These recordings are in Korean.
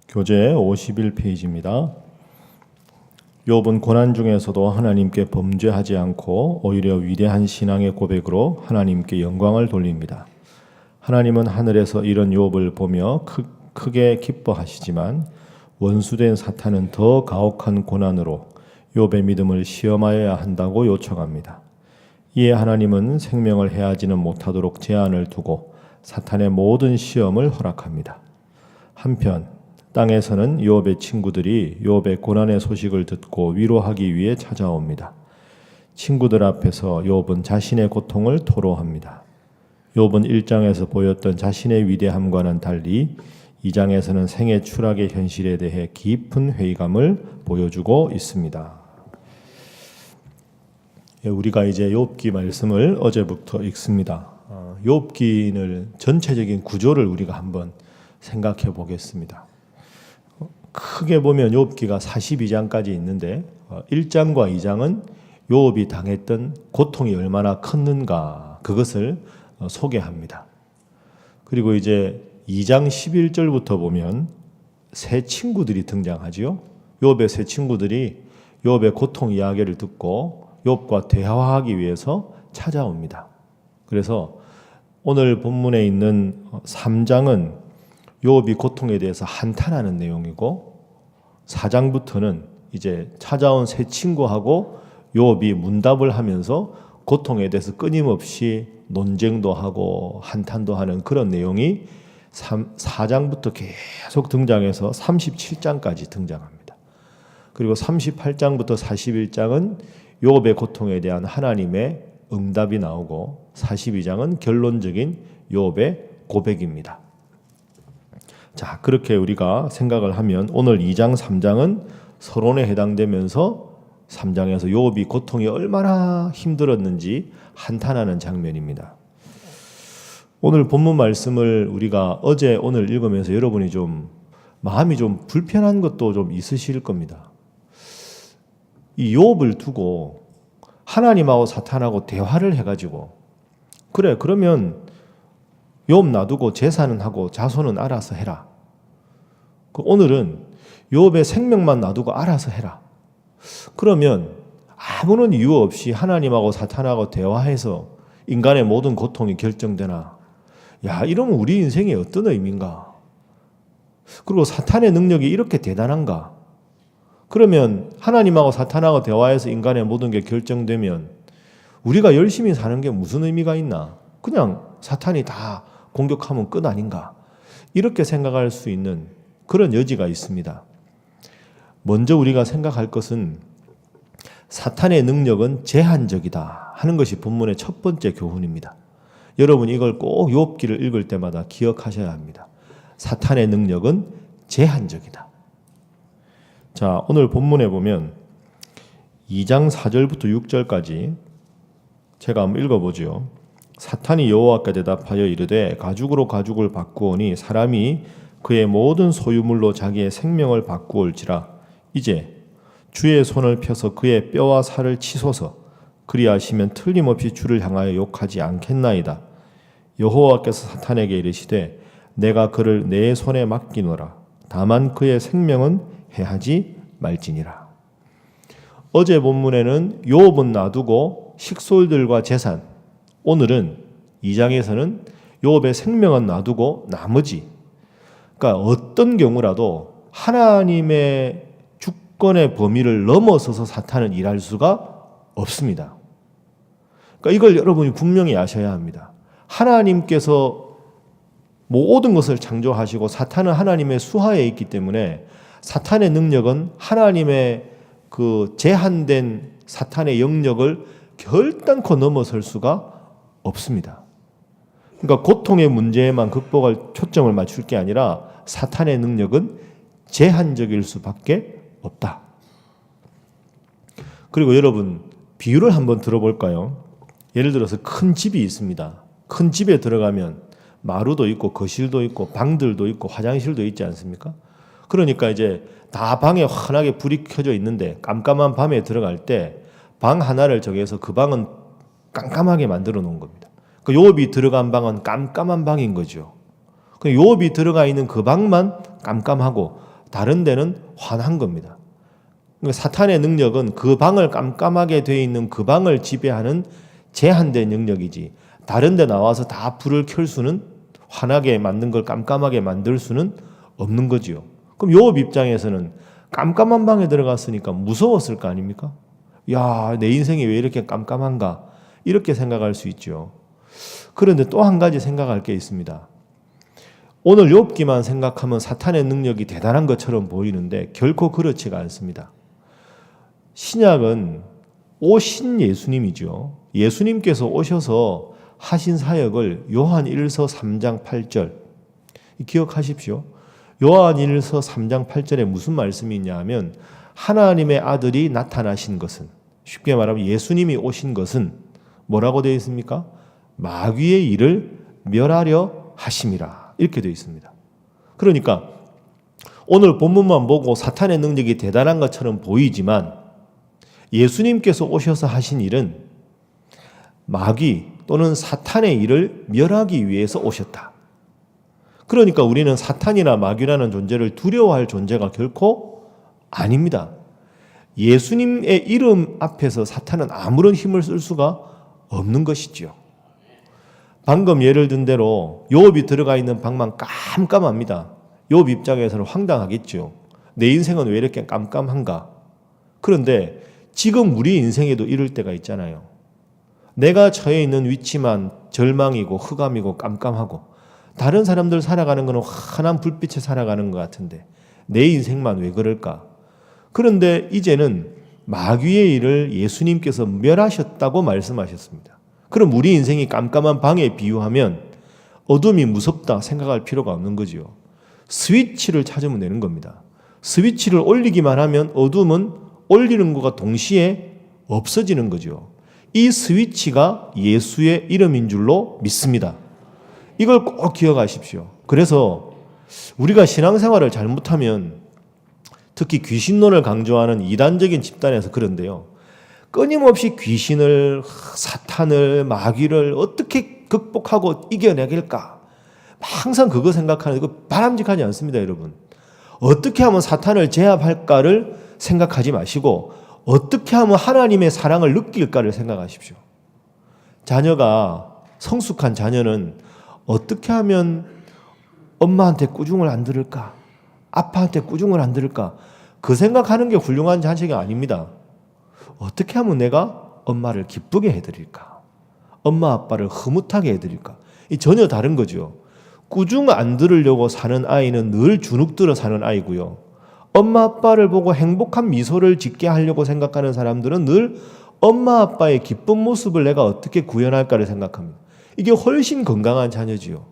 교재 51페이지입니다. 욥은 고난 중에서도 하나님께 범죄하지 않고 오히려 위대한 신앙의 고백으로 하나님께 영광을 돌립니다. 하나님은 하늘에서 이런 욥을 보며 크게 기뻐하시지만 원수된 사탄은 더 가혹한 고난으로 욥의 믿음을 시험하여야 한다고 요청합니다. 이에 하나님은 생명을 해하지는 못하도록 제한을 두고 사탄의 모든 시험을 허락합니다. 한편 땅에서는 욥의 친구들이 욥의 고난의 소식을 듣고 위로하기 위해 찾아옵니다. 친구들 앞에서 욥은 자신의 고통을 토로합니다. 욥은 1장에서 보였던 자신의 위대함과는 달리 2장에서는 생애 추락의 현실에 대해 깊은 회의감을 보여주고 있습니다. 우리가 이제 욥기 말씀을 어제부터 읽습니다. 욥기를 전체적인 구조를 우리가 한번 생각해 보겠습니다. 크게 보면 욥기가 42장까지 있는데 1장과 2장은 욥이 당했던 고통이 얼마나 컸는가 그것을 소개합니다. 그리고 이제 2장 11절부터 보면 새 친구들이 등장하지요. 욥의 새 친구들이 욥의 고통 이야기를 듣고 욥과 대화하기 위해서 찾아옵니다. 그래서 오늘 본문에 있는 3장은 욥이 고통에 대해서 한탄하는 내용이고 4장부터는 이제 찾아온 새 친구하고 욥이 문답을 하면서 고통에 대해서 끊임없이 논쟁도 하고 한탄도 하는 그런 내용이 4장부터 계속 등장해서 37장까지 등장합니다. 그리고 38장부터 41장은 욥의 고통에 대한 하나님의 응답이 나오고 42장은 결론적인 욥의 고백입니다. 자, 그렇게 우리가 생각을 하면 오늘 2장, 3장은 서론에 해당되면서 3장에서 욥이 고통이 얼마나 힘들었는지 한탄하는 장면입니다. 오늘 본문 말씀을 우리가 어제 오늘 읽으면서 여러분이 좀 마음이 좀 불편한 것도 좀 있으실 겁니다. 이 욥을 두고 하나님하고 사탄하고 대화를 해가지고 그래 그러면 욥 놔두고 제사는 하고 자손은 알아서 해라. 오늘은 욥의 생명만 놔두고 알아서 해라. 그러면 아무런 이유 없이 하나님하고 사탄하고 대화해서 인간의 모든 고통이 결정되나? 야, 이러면 우리 인생이 어떤 의미인가? 그리고 사탄의 능력이 이렇게 대단한가? 그러면 하나님하고 사탄하고 대화해서 인간의 모든 게 결정되면 우리가 열심히 사는 게 무슨 의미가 있나? 그냥 사탄이 다 공격하면 끝 아닌가? 이렇게 생각할 수 있는 그런 여지가 있습니다. 먼저 우리가 생각할 것은 사탄의 능력은 제한적이다 하는 것이 본문의 첫 번째 교훈입니다. 여러분 이걸 꼭 욥기를 읽을 때마다 기억하셔야 합니다. 사탄의 능력은 제한적이다. 자, 오늘 본문에 보면 2장 4절부터 6절까지 제가 한번 읽어보죠. 사탄이 여호와께 대답하여 이르되 가죽으로 가죽을 바꾸오니 사람이 그의 모든 소유물로 자기의 생명을 바꾸올지라. 이제 주의 손을 펴서 그의 뼈와 살을 치소서. 그리하시면 틀림없이 주를 향하여 욕하지 않겠나이다. 여호와께서 사탄에게 이르시되 내가 그를 내 손에 맡기노라. 다만 그의 생명은 해하지 말지니라. 어제 본문에는 욥은 놔두고 식솔들과 재산, 오늘은 2장에서는 욥의 생명은 놔두고 나머지, 그러니까 어떤 경우라도 하나님의 주권의 범위를 넘어서서 사탄은 일할 수가 없습니다. 그러니까 이걸 여러분이 분명히 아셔야 합니다. 하나님께서 모든 것을 창조하시고 사탄은 하나님의 수하에 있기 때문에 사탄의 능력은 하나님의 그 제한된 사탄의 영역을 결단코 넘어설 수가 없습니다. 그러니까 고통의 문제에만 극복할 초점을 맞출 게 아니라 사탄의 능력은 제한적일 수밖에 없다. 그리고 여러분 비유를 한번 들어볼까요? 예를 들어서 큰 집이 있습니다. 큰 집에 들어가면 마루도 있고 거실도 있고 방들도 있고 화장실도 있지 않습니까? 그러니까 이제 다 방에 환하게 불이 켜져 있는데 깜깜한 밤에 들어갈 때 방 하나를 정해서 그 방은 깜깜하게 만들어 놓은 겁니다. 그 욥이 들어간 방은 깜깜한 방인 거죠. 욥이 들어가 있는 그 방만 깜깜하고 다른 데는 환한 겁니다. 그러니까 사탄의 능력은 그 방을 깜깜하게 되어 있는 그 방을 지배하는 제한된 능력이지, 다른 데 나와서 다 불을 켤 수는, 환하게 만든 걸 깜깜하게 만들 수는 없는 거지요. 그럼 욥 입장에서는 깜깜한 방에 들어갔으니까 무서웠을 거 아닙니까? 야, 내 인생이 왜 이렇게 깜깜한가? 이렇게 생각할 수 있죠. 그런데 또 한 가지 생각할 게 있습니다. 오늘 욥기만 생각하면 사탄의 능력이 대단한 것처럼 보이는데 결코 그렇지가 않습니다. 신약은 오신 예수님이죠. 예수님께서 오셔서 하신 사역을 요한 1서 3장 8절 기억하십시오. 요한 1서 3장 8절에 무슨 말씀이 있냐 하면 하나님의 아들이 나타나신 것은, 쉽게 말하면 예수님이 오신 것은 뭐라고 되어 있습니까? 마귀의 일을 멸하려 하심이라, 이렇게 되어 있습니다. 그러니까 오늘 본문만 보고 사탄의 능력이 대단한 것처럼 보이지만 예수님께서 오셔서 하신 일은 마귀 또는 사탄의 일을 멸하기 위해서 오셨다. 그러니까 우리는 사탄이나 마귀라는 존재를 두려워할 존재가 결코 아닙니다. 예수님의 이름 앞에서 사탄은 아무런 힘을 쓸 수가 없는 것이지요. 방금 예를 든 대로 욥이 들어가 있는 방만 깜깜합니다. 욥 입장에서는 황당하겠죠. 내 인생은 왜 이렇게 깜깜한가? 그런데 지금 우리 인생에도 이럴 때가 있잖아요. 내가 처해 있는 위치만 절망이고 흑암이고 깜깜하고 다른 사람들 살아가는 것은 환한 불빛에 살아가는 것 같은데 내 인생만 왜 그럴까? 그런데 이제는 마귀의 일을 예수님께서 멸하셨다고 말씀하셨습니다. 그럼 우리 인생이 깜깜한 방에 비유하면 어둠이 무섭다 생각할 필요가 없는 거지요. 스위치를 찾으면 되는 겁니다. 스위치를 올리기만 하면 어둠은 올리는 것과 동시에 없어지는 거죠. 이 스위치가 예수의 이름인 줄로 믿습니다. 이걸 꼭 기억하십시오. 그래서 우리가 신앙생활을 잘못하면 특히 귀신론을 강조하는 이단적인 집단에서 그런데요. 끊임없이 귀신을, 사탄을, 마귀를 어떻게 극복하고 이겨내길까? 항상 그거 생각하는 거 바람직하지 않습니다, 여러분. 어떻게 하면 사탄을 제압할까를 생각하지 마시고 어떻게 하면 하나님의 사랑을 느낄까를 생각하십시오. 자녀가, 성숙한 자녀는 어떻게 하면 엄마한테 꾸중을 안 들을까? 아빠한테 꾸중을 안 들을까? 그 생각하는 게 훌륭한 자식이 아닙니다. 어떻게 하면 내가 엄마를 기쁘게 해드릴까? 엄마 아빠를 흐뭇하게 해드릴까? 이 전혀 다른 거죠. 꾸중 안 들으려고 사는 아이는 늘 주눅들어 사는 아이고요. 엄마 아빠를 보고 행복한 미소를 짓게 하려고 생각하는 사람들은 늘 엄마 아빠의 기쁜 모습을 내가 어떻게 구현할까를 생각합니다. 이게 훨씬 건강한 자녀지요.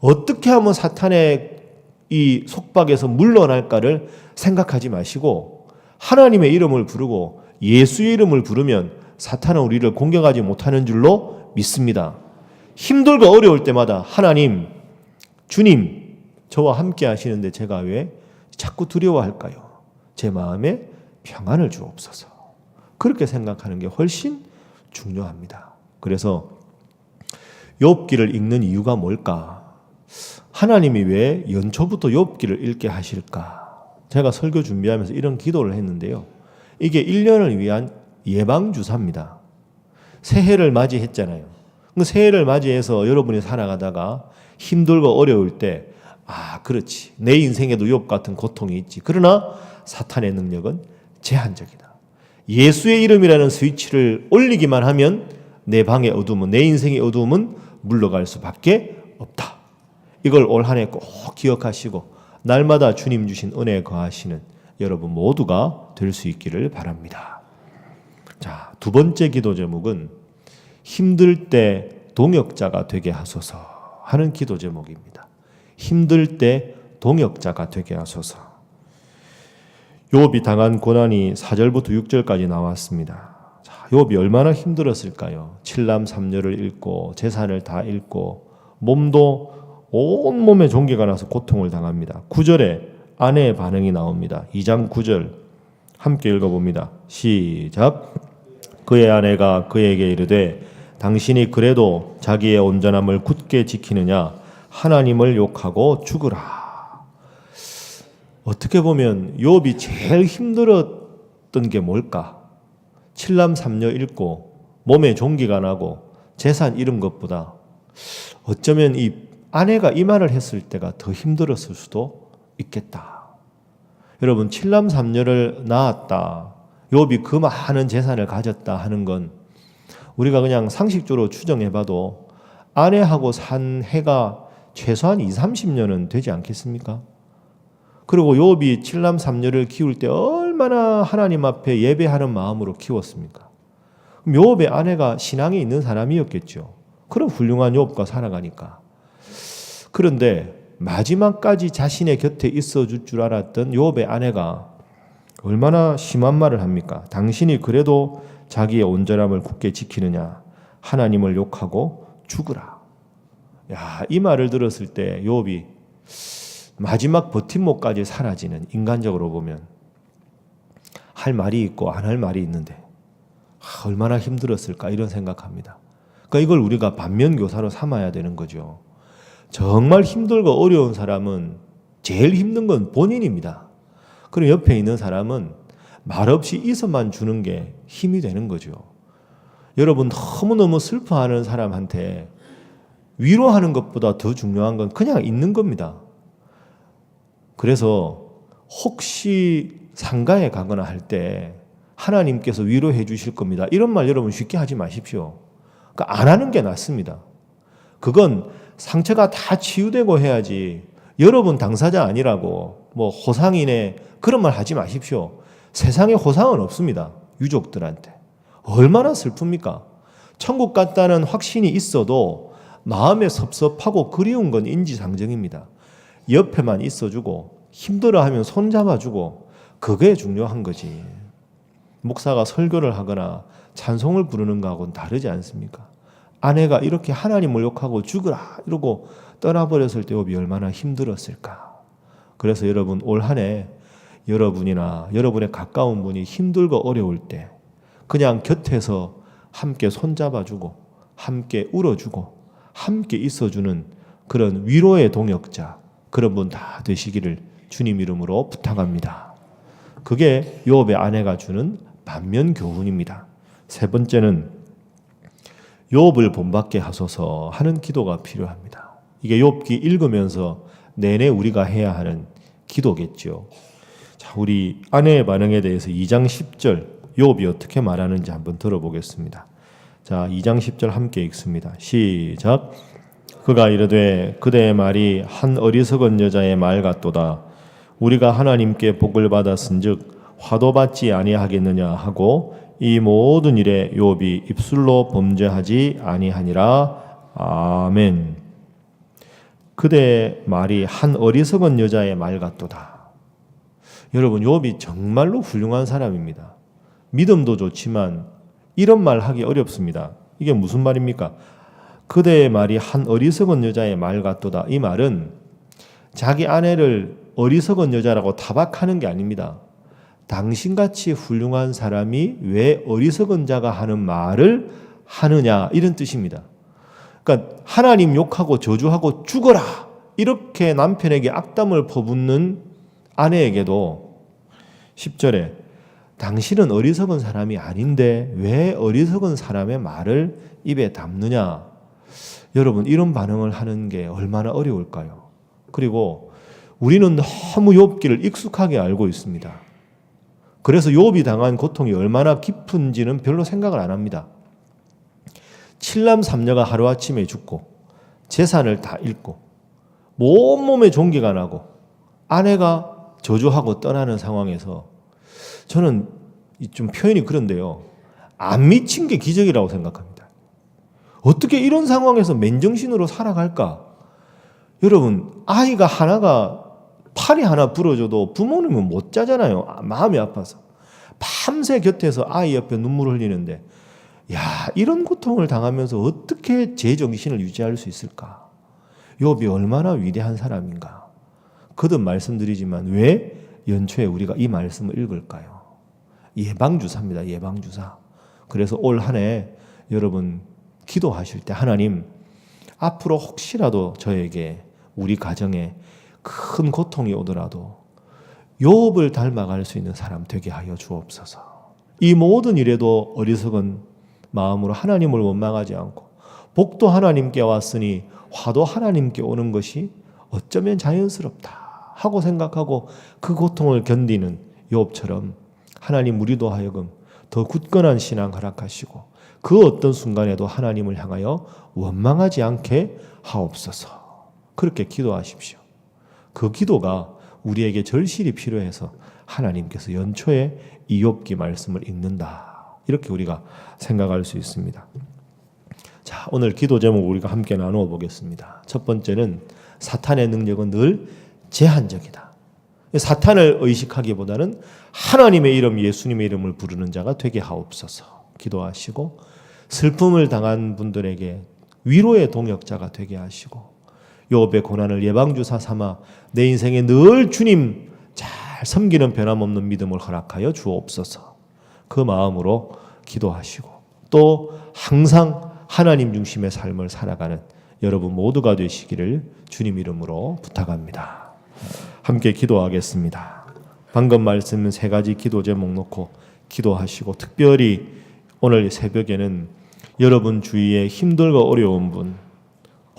어떻게 하면 사탄의 이 속박에서 물러날까를 생각하지 마시고 하나님의 이름을 부르고 예수의 이름을 부르면 사탄은 우리를 공격하지 못하는 줄로 믿습니다. 힘들고 어려울 때마다 하나님, 주님, 저와 함께 하시는데 제가 왜 자꾸 두려워할까요? 제 마음에 평안을 주옵소서. 그렇게 생각하는 게 훨씬 중요합니다. 그래서 욥기를 읽는 이유가 뭘까? 하나님이 왜 연초부터 욥기를 읽게 하실까? 제가 설교 준비하면서 이런 기도를 했는데요. 이게 1년을 위한 예방주사입니다. 새해를 맞이했잖아요. 새해를 맞이해서 여러분이 살아가다가 힘들고 어려울 때 그렇지. 내 인생에도 욥 같은 고통이 있지. 그러나 사탄의 능력은 제한적이다. 예수의 이름이라는 스위치를 올리기만 하면 내 방의 어둠은, 내 인생의 어둠은 물러갈 수밖에 없다. 이걸 올 한 해 꼭 기억하시고 날마다 주님 주신 은혜에 거하시는 여러분 모두가 될 수 있기를 바랍니다. 자, 두 번째 기도 제목은 힘들 때 동역자가 되게 하소서 하는 기도 제목입니다. 힘들 때 동역자가 되게 하소서. 욥이 당한 고난이 4절부터 6절까지 나왔습니다. 자, 욥이 얼마나 힘들었을까요? 칠남 삼녀를 잃고 재산을 다 잃고 몸도 온몸에 종기가 나서 고통을 당합니다. 9절에 아내의 반응이 나옵니다. 2장 9절 함께 읽어봅니다. 시작. 그의 아내가 그에게 이르되 당신이 그래도 자기의 온전함을 굳게 지키느냐? 하나님을 욕하고 죽으라. 어떻게 보면 욥이 제일 힘들었던 게 뭘까? 칠남 삼녀 잃고 몸에 종기가 나고 재산 잃은 것보다 어쩌면 이 아내가 이 말을 했을 때가 더 힘들었을 수도 있겠다. 여러분, 칠남 삼녀를 낳았다, 욥이 그 많은 재산을 가졌다 하는 건 우리가 그냥 상식적으로 추정해봐도 아내하고 산 해가 최소한 20-30년은 되지 않겠습니까? 그리고 욥이 칠남 삼녀를 키울 때 얼마나 하나님 앞에 예배하는 마음으로 키웠습니까? 그럼 욥의 아내가 신앙에 있는 사람이었겠죠. 그럼 훌륭한 욥과 살아가니까. 그런데 마지막까지 자신의 곁에 있어줄 줄 알았던 욥의 아내가 얼마나 심한 말을 합니까? 당신이 그래도 자기의 온전함을 굳게 지키느냐? 하나님을 욕하고 죽으라. 야, 이 말을 들었을 때 욥이 마지막 버팀목까지 사라지는, 인간적으로 보면 할 말이 있고 안 할 말이 있는데 얼마나 힘들었을까 이런 생각합니다. 그러니까 이걸 우리가 반면교사로 삼아야 되는 거죠. 정말 힘들고 어려운 사람은 제일 힘든 건 본인입니다. 그리고 옆에 있는 사람은 말없이 있어만 주는 게 힘이 되는 거죠. 여러분, 너무너무 슬퍼하는 사람한테 위로하는 것보다 더 중요한 건 그냥 있는 겁니다. 그래서 혹시 상가에 가거나 할 때 하나님께서 위로해 주실 겁니다, 이런 말 여러분 쉽게 하지 마십시오. 그러니까 안 하는 게 낫습니다. 그건 상처가 다 치유되고 해야지 여러분 당사자 아니라고 뭐 호상이네 그런 말 하지 마십시오. 세상에 호상은 없습니다. 유족들한테. 얼마나 슬픕니까? 천국 갔다는 확신이 있어도 마음에 섭섭하고 그리운 건 인지상정입니다. 옆에만 있어주고 힘들어하면 손잡아주고 그게 중요한 거지. 목사가 설교를 하거나 찬송을 부르는 거하고는 다르지 않습니까? 아내가 이렇게 하나님을 욕하고 죽으라 이러고 떠나버렸을 때 욥이 얼마나 힘들었을까. 그래서 여러분, 올 한 해 여러분이나 여러분의 가까운 분이 힘들고 어려울 때 그냥 곁에서 함께 손잡아주고 함께 울어주고 함께 있어주는 그런 위로의 동역자, 그런 분 다 되시기를 주님 이름으로 부탁합니다. 그게 욥의 아내가 주는 반면 교훈입니다. 세 번째는 욥을 본받게 하소서 하는 기도가 필요합니다. 이게 욥기 읽으면서 내내 우리가 해야 하는 기도겠죠. 자, 우리 아내의 반응에 대해서 2장 10절 욥이 어떻게 말하는지 한번 들어보겠습니다. 자, 2장 10절 함께 읽습니다. 시작. 그가 이르되 그대의 말이 한 어리석은 여자의 말 같도다. 우리가 하나님께 복을 받았은즉 화도 받지 아니하겠느냐 하고 이 모든 일에 욥이 입술로 범죄하지 아니하니라. 아멘. 그대의 말이 한 어리석은 여자의 말 같도다. 여러분, 욥이 정말로 훌륭한 사람입니다. 믿음도 좋지만 이런 말 하기 어렵습니다. 이게 무슨 말입니까? 그대의 말이 한 어리석은 여자의 말 같도다. 이 말은 자기 아내를 어리석은 여자라고 타박하는 게 아닙니다. 당신같이 훌륭한 사람이 왜 어리석은 자가 하는 말을 하느냐, 이런 뜻입니다. 그러니까 하나님 욕하고 저주하고 죽어라 이렇게 남편에게 악담을 퍼붓는 아내에게도 10절에 당신은 어리석은 사람이 아닌데 왜 어리석은 사람의 말을 입에 담느냐. 여러분, 이런 반응을 하는 게 얼마나 어려울까요? 그리고 우리는 너무 욥기를 익숙하게 알고 있습니다. 그래서 욥이 당한 고통이 얼마나 깊은지는 별로 생각을 안 합니다. 칠남 삼녀가 하루아침에 죽고 재산을 다 잃고 온몸에 종기가 나고 아내가 저주하고 떠나는 상황에서 저는 좀 표현이 그런데요, 안 미친 게 기적이라고 생각합니다. 어떻게 이런 상황에서 맨정신으로 살아갈까? 여러분, 아이가 하나가 팔이 하나 부러져도 부모님은 못 자잖아요. 마음이 아파서. 밤새 곁에서 아이 옆에 눈물을 흘리는데, 야, 이런 고통을 당하면서 어떻게 제 정신을 유지할 수 있을까? 욥이 얼마나 위대한 사람인가? 거듭 말씀드리지만 왜 연초에 우리가 이 말씀을 읽을까요? 예방주사입니다. 예방주사. 그래서 올 한 해 여러분 기도하실 때 하나님, 앞으로 혹시라도 저에게 우리 가정에 큰 고통이 오더라도 욥을 닮아갈 수 있는 사람 되게 하여 주옵소서. 이 모든 일에도 어리석은 마음으로 하나님을 원망하지 않고 복도 하나님께 왔으니 화도 하나님께 오는 것이 어쩌면 자연스럽다 하고 생각하고 그 고통을 견디는 욥처럼 하나님 우리도 하여금 더 굳건한 신앙 허락하시고 그 어떤 순간에도 하나님을 향하여 원망하지 않게 하옵소서. 그렇게 기도하십시오. 그 기도가 우리에게 절실히 필요해서 하나님께서 연초에 이 욥기 말씀을 읽는다. 이렇게 우리가 생각할 수 있습니다. 자, 오늘 기도 제목 우리가 함께 나누어 보겠습니다. 첫 번째는 사탄의 능력은 늘 제한적이다. 사탄을 의식하기보다는 하나님의 이름, 예수님의 이름을 부르는 자가 되게 하옵소서. 기도하시고 슬픔을 당한 분들에게 위로의 동역자가 되게 하시고 욥의 고난을 예방주사 삼아 내 인생에 늘 주님 잘 섬기는 변함없는 믿음을 허락하여 주옵소서. 그 마음으로 기도하시고 또 항상 하나님 중심의 삶을 살아가는 여러분 모두가 되시기를 주님 이름으로 부탁합니다. 함께 기도하겠습니다. 방금 말씀 세 가지 기도 제목 놓고 기도하시고 특별히 오늘 새벽에는 여러분 주위에 힘들고 어려운 분,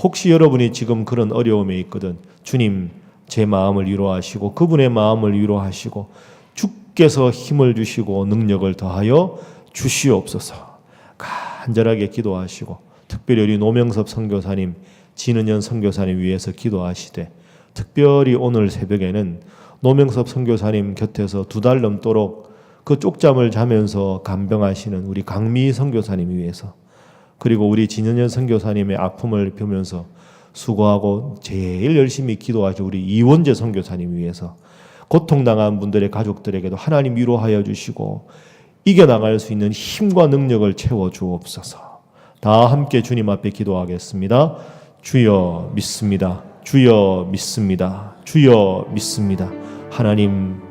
혹시 여러분이 지금 그런 어려움에 있거든 주님 제 마음을 위로하시고 그분의 마음을 위로하시고 주께서 힘을 주시고 능력을 더하여 주시옵소서. 간절하게 기도하시고 특별히 우리 노명섭 선교사님, 진은현 선교사님 위해서 기도하시되 특별히 오늘 새벽에는 노명섭 선교사님 곁에서 2달 넘도록 그 쪽잠을 자면서 간병하시는 우리 강미 선교사님 위해서 그리고 우리 진은현 선교사님의 아픔을 뵈면서 수고하고 제일 열심히 기도하신 우리 이원재 선교사님 위해서 고통당한 분들의 가족들에게도 하나님 위로하여 주시고 이겨나갈 수 있는 힘과 능력을 채워주옵소서. 다 함께 주님 앞에 기도하겠습니다. 주여 믿습니다. 주여 믿습니다. 주여 믿습니다. 하나님